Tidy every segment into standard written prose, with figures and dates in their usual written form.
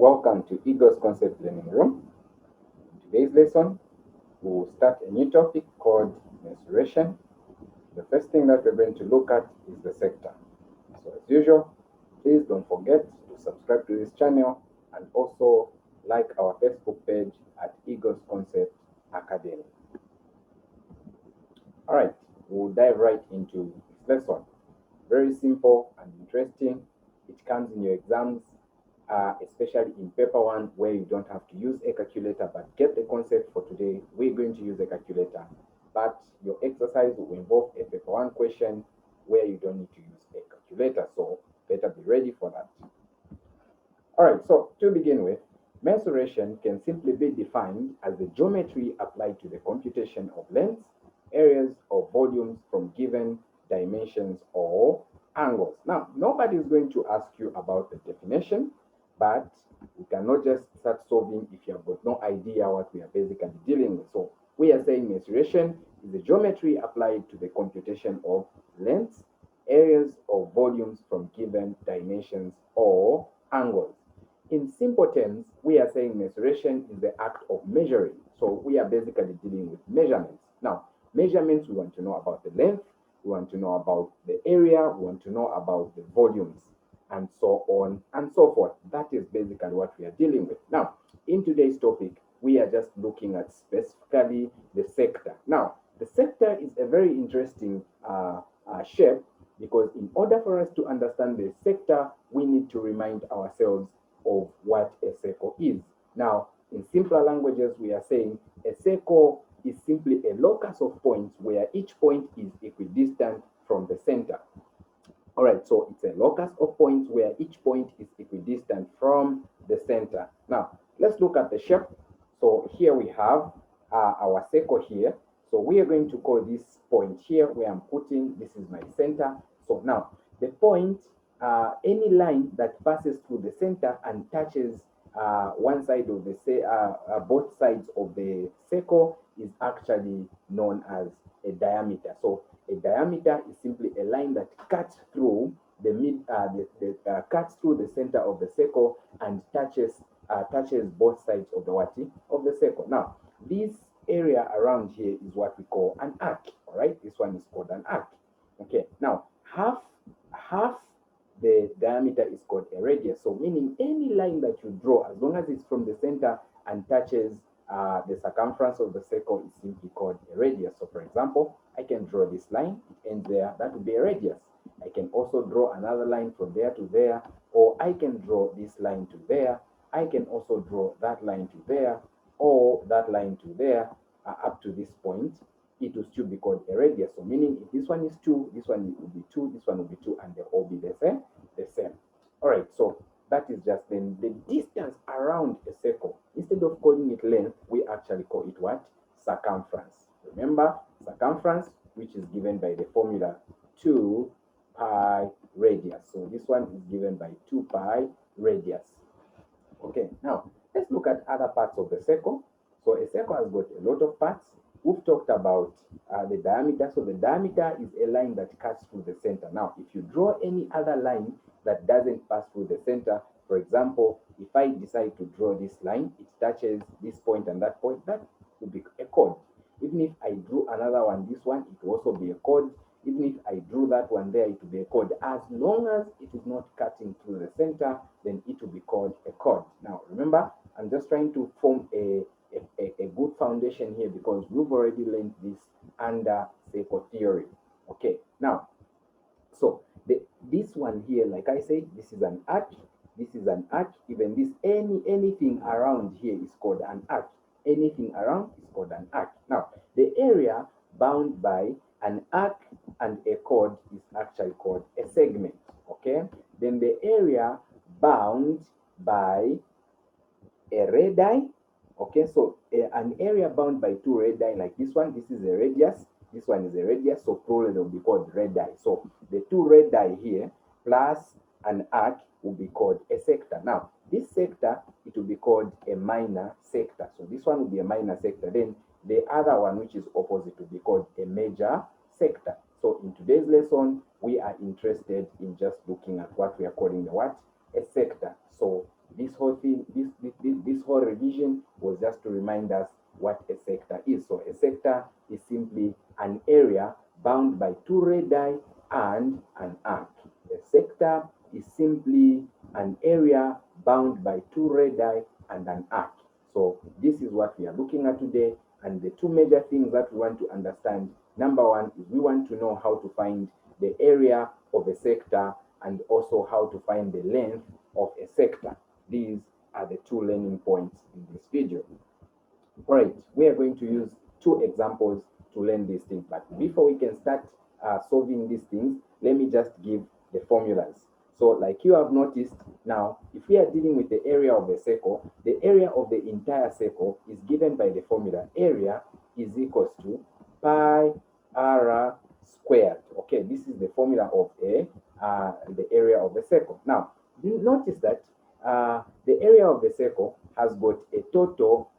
Welcome to Eagles Concept Learning Room. In today's lesson, we will start a new topic called mensuration. The first thing that we're going to look at is the sector. So as usual, please don't forget to subscribe to this channel and also like our Facebook page at Eagles Concept Academy. All right, we'll dive right into this lesson. Very simple and interesting. It comes in your exams, especially in paper 1 where you don't have to use a calculator, but get the concept for today. We're going to use a calculator, but your exercise will involve a paper 1 question where you don't need to use a calculator, so better be ready for that. All right, so to begin with, mensuration can simply be defined as the geometry applied to the computation of lengths, areas, or volumes from given dimensions or angles. Now, nobody is going to ask you about the definition, but you cannot just start solving if you have got no idea what we are basically dealing with. So we are saying mensuration is the geometry applied to the computation of lengths, areas, or volumes from given dimensions or angles. In simple terms, we are saying mensuration is the act of measuring. So we are basically dealing with measurements. Now, measurements, we want to know about the length, we want to know about the area, we want to know about the volumes, and so on and so forth. That is basically what we are dealing with. Now, in today's topic, we are just looking at specifically the sector. Now, the sector is a very interesting shape, because in order for us to understand the sector, we need to remind ourselves of what a circle is. Now, in simpler languages, we are saying a circle is simply a locus of points where each point is equidistant from the center. All right, so it's a locus of points where each point is equidistant from the center. Now, let's look at the shape. So here we have our circle here. So we are going to call this point here where I'm putting, this is my center. So now, the point, any line that passes through the center and touches one side of the both sides of the circle is actually known as a diameter. So a diameter is simply a line that cuts through cuts through the center of the circle and touches both sides of the circle. Now, this area around here is what we call an arc. All right, this one is called an arc. Okay, now half the diameter is called a radius. So meaning any line that you draw, as long as it's from the center and touches the circumference of the circle, is simply called a radius. So for example, I can draw this line, it ends there, that would be a radius. I can also draw another line from there to there, or I can draw this line to there. I can also draw that line to there, or that line to there, up to this point. It will still be called a radius. So meaning if this one is 2, this one will be 2, this one will be 2, and they'll all be the same. All right, so that is just then the distance around a circle. Instead of calling it length, we actually call it what? Circumference. Remember, circumference, which is given by the formula 2 pi radius. So this one is given by 2 pi radius. Okay, now let's look at other parts of the circle. So a circle has got a lot of parts. We've talked about the diameter. So the diameter is a line that cuts through the center. Now, if you draw any other line that doesn't pass through the center, for example, if I decide to draw this line, it touches this point and that point, that would be a chord. Even if I drew another one, this one, it will also be a chord. Even if I drew that one there, it will be a chord. As long as it is not cutting through the center, then it will be called a chord. Now, remember, I'm just trying to form a good foundation here, because we've already learned this under circle theory. Okay, now, so this one here, like I said, this is an arc. This is an arc. Even this, anything around here is called an arc. Anything around is called an arc. Now, the area bound by an arc and a chord is actually called a segment. Okay, then the area bound by a radii. Okay, so an area bound by 2 radii, like this one, this is a radius, this one is a radius, so probably they'll be called radii. So the 2 radii here plus an arc will be called a sector. Now, this sector, it will be called a minor sector. So this one will be a minor sector. Then the other one, which is opposite, will be called a major sector. So in today's lesson, we are interested in just looking at what we are calling the what? A sector. So This whole thing, this whole revision was just to remind us what a sector is. So a sector is simply an area bound by two radii and an arc. A sector is simply an area bound by two radii and an arc. So this is what we are looking at today. And the two major things that we want to understand, number one is we want to know how to find the area of a sector and also how to find the length of a sector. These are the two learning points in this video. All right, we are going to use two examples to learn these things. But before we can start solving these things, let me just give the formulas. So like you have noticed now, if we are dealing with the area of a circle, the area of the entire circle is given by the formula area is equals to pi r squared. Okay, this is the formula of the area of a circle. Now, notice that the area of the circle has got a total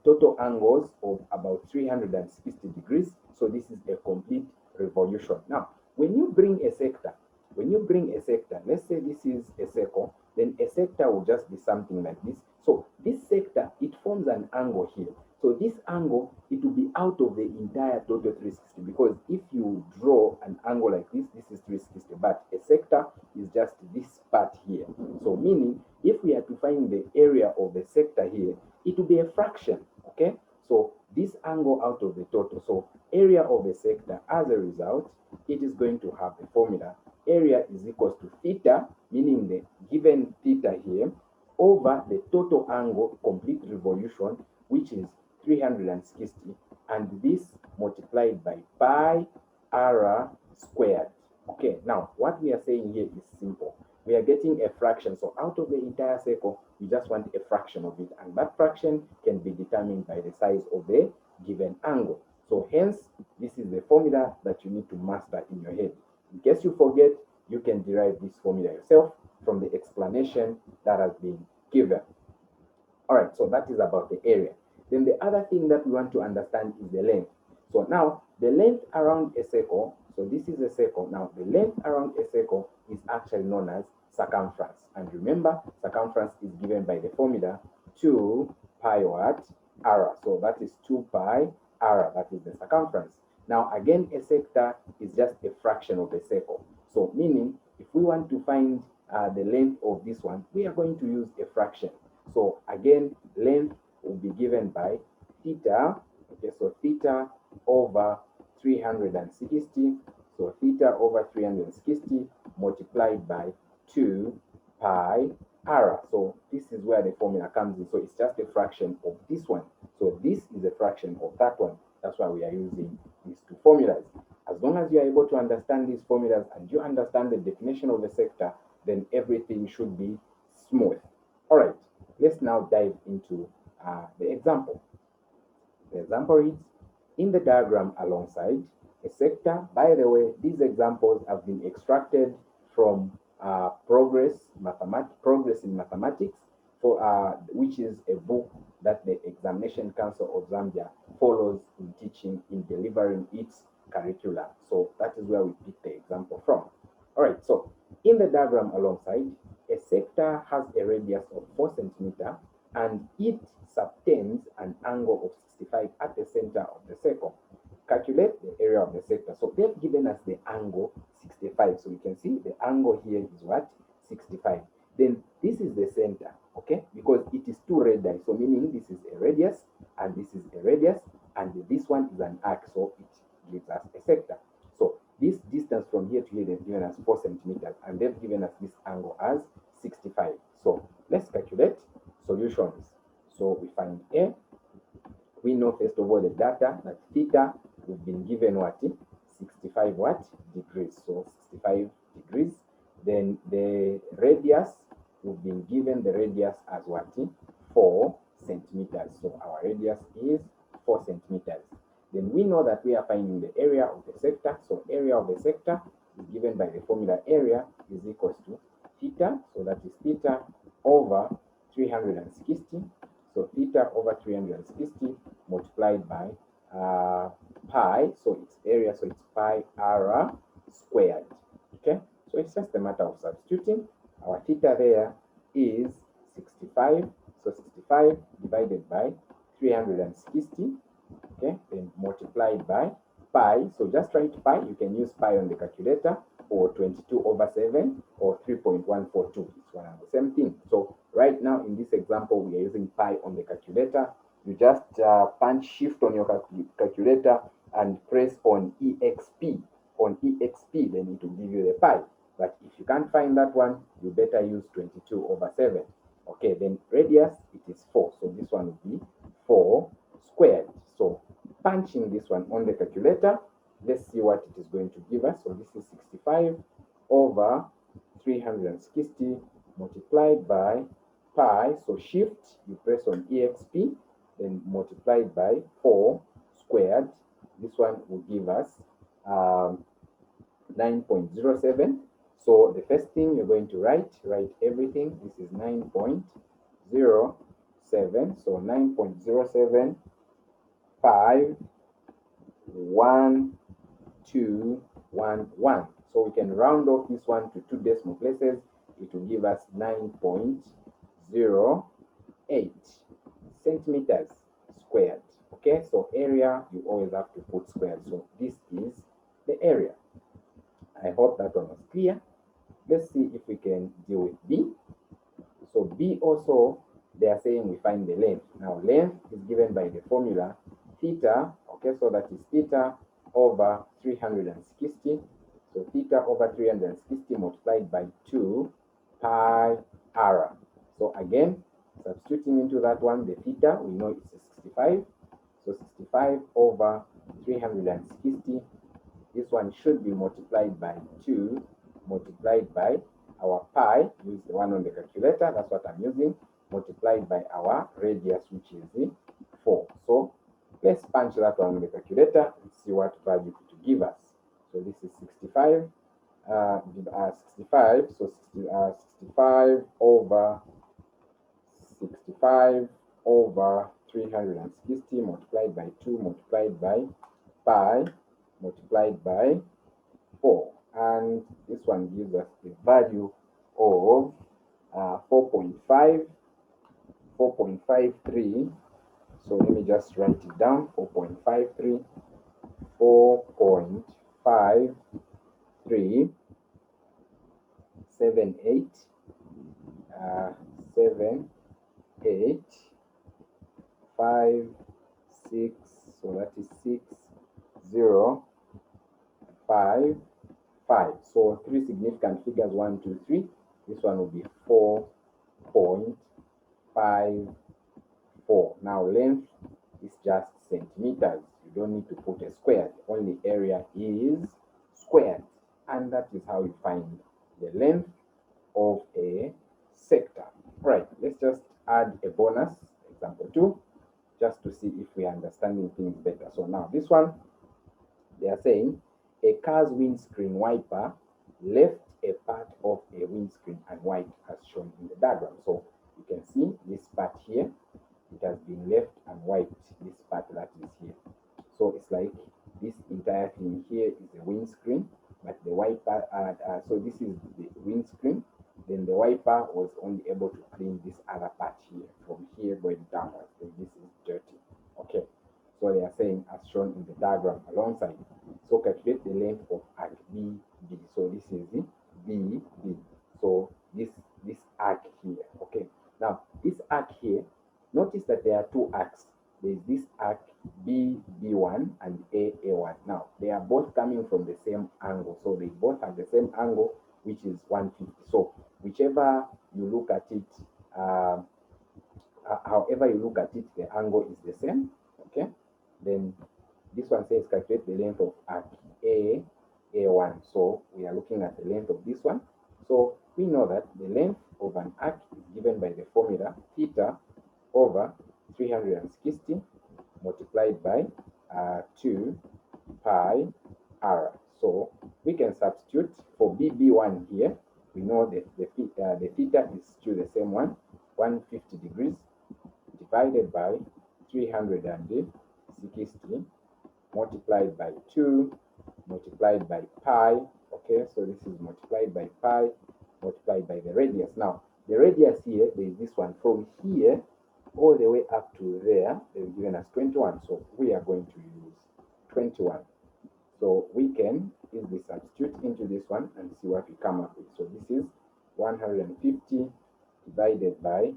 total angles of about 360 degrees. So this is a complete revolution. Now, when you bring a sector, let's say this is a circle, then a sector will just be something like this. So this sector, it forms an angle here. So this angle, it will be out of the entire total 360, because if you draw an angle like this, this is 360, but a sector is just this part here. So meaning, if we are to find the area of the sector here, it will be a fraction, okay? So this angle out of the total, so area of the sector, as a result, it is going to have the formula area is equals to theta, meaning the given theta here, over the total angle complete revolution, which is 360, and this multiplied by pi r squared. Okay, now what we are saying here is simple. We are getting a fraction. So out of the entire circle, we just want a fraction of it. And that fraction can be determined by the size of the given angle. So hence, this is the formula that you need to master in your head. In case you forget, you can derive this formula yourself from the explanation that has been given. All right, so that is about the area. Then the other thing that we want to understand is the length. So now, the length around a circle, so this is a circle. Now, the length around a circle is actually known as circumference. And remember, circumference is given by the formula 2 pi what? R. So that is 2 pi R. That is the circumference. Now, again, a sector is just a fraction of a circle. So meaning, if we want to find the length of this one, we are going to use a fraction. So again, length will be given by theta. Okay, so theta over 360. So theta over 360 multiplied by 2 pi r. So this is where the formula comes in. So it's just a fraction of this one. So this is a fraction of that one. That's why we are using these two formulas. As long as you are able to understand these formulas and you understand the definition of a sector, then everything should be smooth. All right, let's now dive into the example. The example reads, in the diagram alongside a sector. By the way, these examples have been extracted from Progress in Mathematics, which is a book that the Examination Council of Zambia follows in teaching, in delivering its curricula. So that is where we pick the example from. All right, so in the diagram alongside, a sector has a radius of 4 centimeters and it subtends an angle of 65 at the center of the circle. Calculate the area of the sector. So they've given us the angle 65. So we can see the angle here is what? 65. Then this is the center, okay? Because it is two radii. So meaning this is a radius and this is a radius and this one is an arc. So it gives us a sector. So this distance from here to here, they've given us 4 centimeters and they've given us this angle as 65. So let's calculate solutions. So we find A. We know first of all the data that theta, we've been given what? 65 what? Degrees. So 65 degrees. Then the radius, we've been given the radius as what? 4 centimeters. So our radius is 4 centimeters. Then we know that we are finding the area of the sector. So area of the sector is given by the formula area is equals to theta. So that is theta over 360. So theta over 360 multiplied by pi. So it's area, so it's pi r squared. Okay, so it's just a matter of substituting. Our theta there is 65. So 65 divided by 360, okay, then multiplied by pi. So just write pi. You can use pi on the calculator, or 22/7, or 3.142. It's one and the same thing. So right now in this example, we are using pi on the calculator. You just punch shift on your calculator and press on exp. On exp, then it will give you the pi. But if you can't find that one, you better use 22/7. Okay, then radius, it is 4. So this one will be 4 squared. So punching this one on the calculator, let's see what it is going to give us. So this is 65/360 multiplied by pi. So shift, you press on exp, then multiplied by 4 squared. This one will give us 9.07. So the first thing you're going to write everything. This is 9.07. So 9.07, 5, 1, 2, 1, 1. So we can round off this one to 2 decimal places. It will give us 9.08 centimeters squared. Okay, so area, you always have to put squared. So this is the area. I hope that one was clear. Let's see if we can deal with B. So B also, they are saying we find the length. Now length is given by the formula theta. Okay, so that is theta over 360. So theta over 360 multiplied by 2 pi r. So again, substituting into that one, the theta, we know it's 65. So 65 over 360. This one should be multiplied by 2 multiplied by our pi. Use the one on the calculator, that's what I'm using, multiplied by our radius, which is 4. So let's punch that one on the calculator and see what value it will give us. So this is 65. 65. So 65 over 360 multiplied by 2 multiplied by pi multiplied by 4, and this one gives us a value of 4.53. So let me just write it down. 4.53, 4.53, 78, 5, 6. So that is 6055. So 3 significant figures, 1, 2, 3. This one will be 4.54. Now length is just centimeters. You don't need to put a square. The only area is squared, and that is how you find the length of a sector. Right, let's just add a bonus, example 2, just to see if we are understanding things better. So now this one, they are saying a car's windscreen wiper left a part of a windscreen and white as shown in the diagram. So you can see this part here, it has been left and white, this part that is here. So it's like this entire thing here is a windscreen, but the wiper, so this is the windscreen, then the wiper was only able to clean this other part here, from here going downwards, then this is dirty. Okay, so they are saying as shown in the diagram alongside. So calculate the length of arc BB. So this is the BB. So this arc here. Okay. Now this arc here, notice that there are 2 arcs. There is this arc BB1 and AA1. Now they are both coming from the same angle. So they both have the same angle, which is 150. So whichever you look at it, however you look at it, the angle is the same. Okay. Then this one says calculate the length of arc A1. So we are looking at the length of this one. So we know that the length of an arc is given by the formula theta over 360 multiplied by 2 pi r. So we can substitute for BB1 here. We know that the theta is still the same one, 150 degrees divided by 360 multiplied by 2 multiplied by pi. Okay, so this is multiplied by pi multiplied by the radius. Now The radius here, there is this one. From here all the way up to there, they've given us 21. So we are going to use 21. So we can easily substitute into this one and see what we come up with. So this is 150 divided by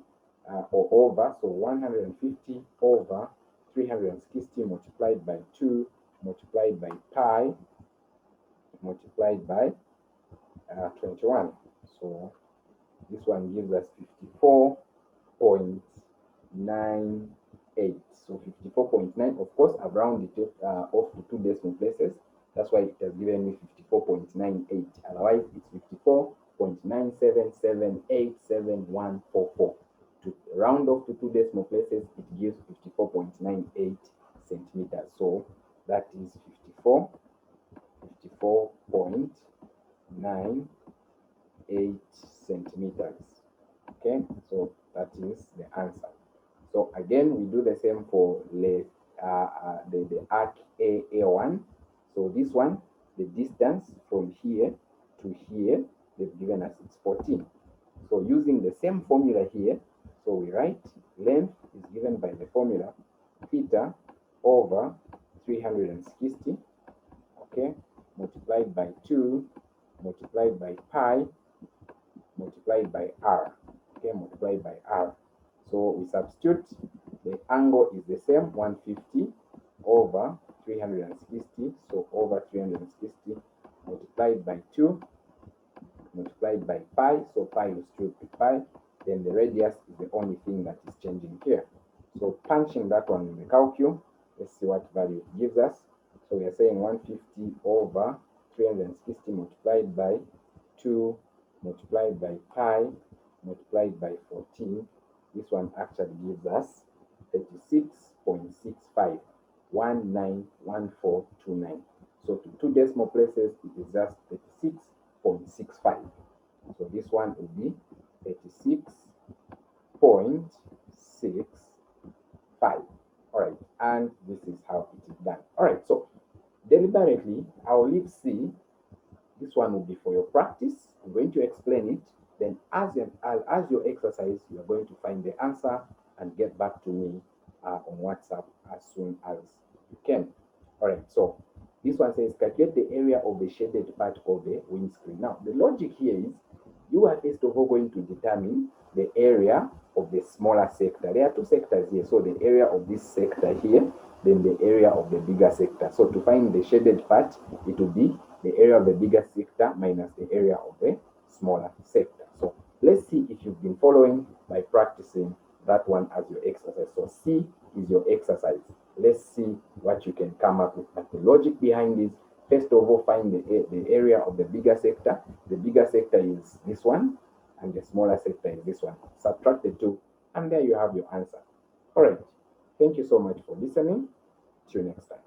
or over, so 150 over 360 multiplied by 2 multiplied by pi multiplied by 21. So this one gives us 54.98. So 54.9, of course, I've rounded it off to 2 decimal places. That's why it has given me 54.98. Otherwise, it's 54.977871144. To round off to 2 decimal places, it gives 54.98 centimeters. So that is 54.98 centimeters. Okay, so that is the answer. So again, we do the same for the arc A1. So this one, the distance from here to here, they've given us it's 14. So using the same formula here, so we write length is given by the formula theta over 360, okay, multiplied by 2 multiplied by pi multiplied by r, okay, multiplied by r. So we substitute, the angle is the same, 150 over 360, so over 360 multiplied by 2 multiplied by pi, so pi will still be pi, then the radius is the only thing that is changing here. So punching that one in the calculator, let's see what value it gives us. So we are saying 150 over 360 multiplied by 2 multiplied by pi multiplied by 14. This one actually gives us 36.65, 191429. So to 2 decimal places, it is just 36.65. So this one will be 36.65. All right, and this is how it is done. All right, so deliberately, I'll leave C. This one will be for your practice. I'm going to explain it. Then as your exercise, you are going to find the answer and get back to me on WhatsApp as soon as you can. All right, so this one says calculate the area of the shaded part of the windscreen. Now, the logic here is you are first of all going to determine the area of the smaller sector. There are 2 sectors here. So the area of this sector here, then the area of the bigger sector. So to find the shaded part, it will be the area of the bigger sector minus the area of the smaller sector. So let's see if you've been following by practicing that one as your exercise. So C is your exercise. Let's see what you can come up with. But the logic behind this, first of all, find the area of the bigger sector. The bigger sector is this one, and the smaller sector is this one. Subtract the 2, and there you have your answer. All right. Thank you so much for listening. See you next time.